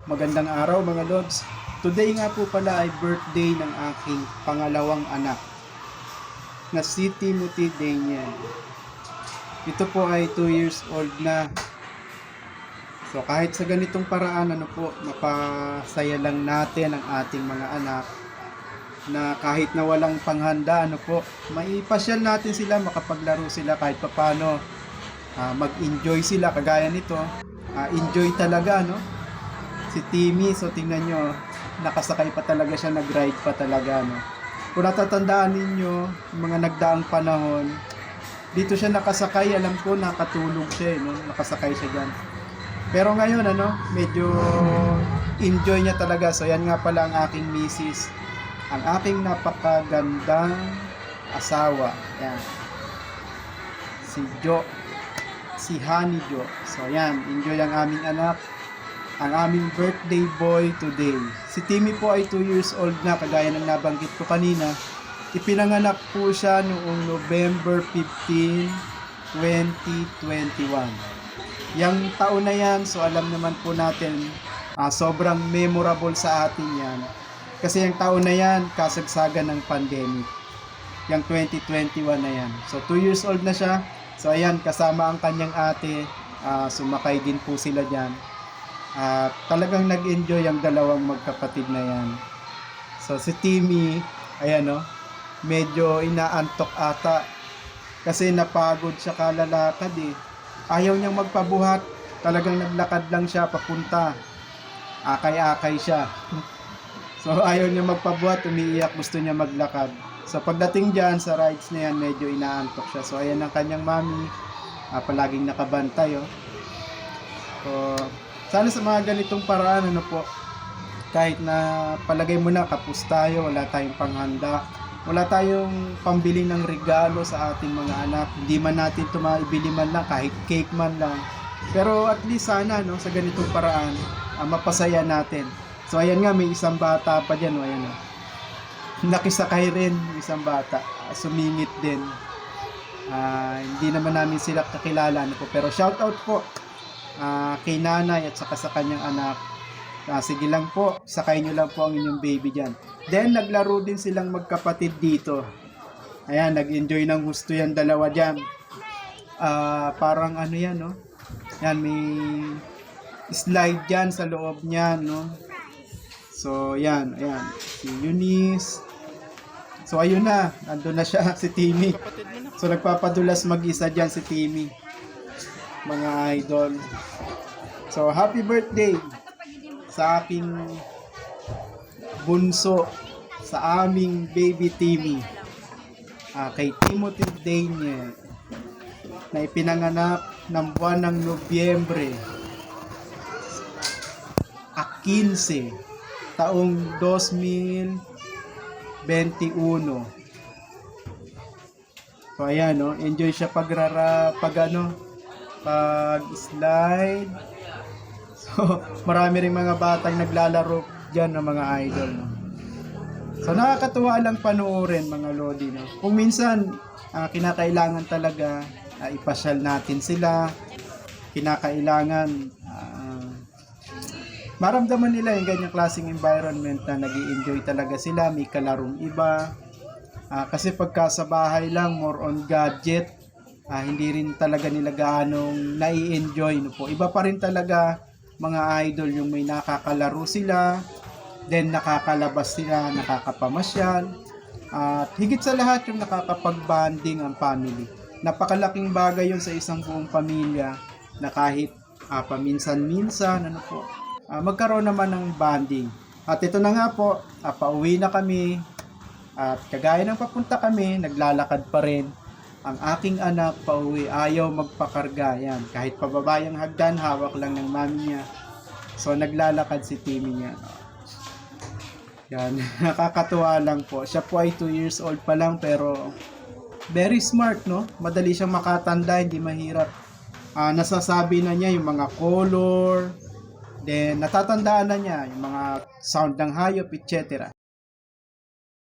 Magandang araw mga Lods. Today nga po pala ay birthday ng aking pangalawang anak na si Timothy Daniel. Ito po ay 2 years old na. So kahit sa ganitong paraan, mapasaya lang natin ang ating mga anak na kahit na walang panghanda, maipasyal natin sila, makapaglaro sila kahit papano, mag-enjoy sila kagaya nito. Enjoy talaga, si Timmy. So tingnan nyo, nakasakay pa talaga siya, nag-ride pa talaga, Kung natatandaan ninyo, yung mga nagdaang panahon, dito siya nakasakay, alam ko nakatulog siya, nakasakay siya dyan. Pero ngayon, medyo enjoy niya talaga. So yan nga pala ang aking misis, ang aking napakagandang asawa. Yan. Si Jo, si Honey Jo. So yan, enjoy ang aming anak, ang aming birthday boy today. Si Timmy po ay 2 years old na, kagaya ng nabanggit ko kanina. Ipinanganak po siya noong November 15, 2021. Yang taon na yan, so alam naman po natin, sobrang memorable sa atin yan. Kasi yung taon na yan, kasagsagan ng pandemic. Yung 2021 na yan. So 2 years old na siya. So ayan, kasama ang kanyang ate, sumakay din po sila dyan. Talagang nag-enjoy ang dalawang magkapatid na yan. So si Timmy, ayan medyo inaantok ata kasi napagod siya kalalakad Ayaw niyang magpabuhat, talagang naglakad lang siya papunta. Akay-akay siya. So ayaw niya magpabuhat, umiiyak, gusto niya maglakad. So pagdating dyan sa rides na yan, medyo inaantok siya. So ayan ang kanyang mami, palaging nakabantay So sana sa mga ganitong paraan, kahit na palagay mo na kapos tayo, wala tayong panghanda, wala tayong pambili ng regalo sa ating mga anak, hindi man natin ito maibili man lang, kahit cake man lang, pero at least sana sa ganitong paraan, mapasaya natin. So ayan nga, may isang bata pa dyan, ayan nakisakay rin, isang bata, sumingit din. Hindi naman namin sila kakilala, pero shout out po kay nanay at saka sa kanyang anak. Sige lang po, sakay nyo lang po ang inyong baby dyan. Then naglaro din silang magkapatid dito. Ayan, nag-enjoy ng gusto yan dalawa dyan. Parang yan, yan, may slide dyan sa loob niyan, So yan, ayan, si Eunice. So ayun na, andun na siya, si Timmy. So nagpapadulas mag-isa dyan si Timmy, mga idol. So happy birthday sa aking bunso, sa aming baby Timmy, kay Timothy Daniel, na ipinanganak ng buwan ng Nobyembre 15, taong 2021. So ayan, enjoy siya pag slide. So marami ring mga batang naglalaro dyan ng mga idol, So nakakatuwa lang panoorin, mga lodi, Kung minsan kinakailangan talaga ipasyal natin sila, kinakailangan maramdaman nila yung ganyang klaseng environment na nag-i-enjoy talaga sila, may kalarong iba. Kasi pagka sa bahay lang, more on gadget, hindi rin talaga nila gaanong nai-enjoy, Iba pa rin talaga, mga idol, yung may nakakalaro sila, then nakakalabas sila, nakakapamasyal, at higit sa lahat yung nakakapag-bonding ang family. Napakalaking bagay yun sa isang buong pamilya, na kahit paminsan-minsan, magkaroon naman ng bonding. At ito na nga po, pauwi na kami, at kagaya ng papunta kami, naglalakad pa rin ang aking anak pauwi, ayaw magpakarga yan. Kahit pababayang hagdan, hawak lang ng mami niya. So naglalakad si Timmy niya. Yan, nakakatuwa lang po. Siya po ay 2 years old pa lang, pero very smart, Madali siyang makatanda, hindi mahirap. Nasasabi na niya yung mga color, then natatandaan na niya yung mga sound ng hayop, etc.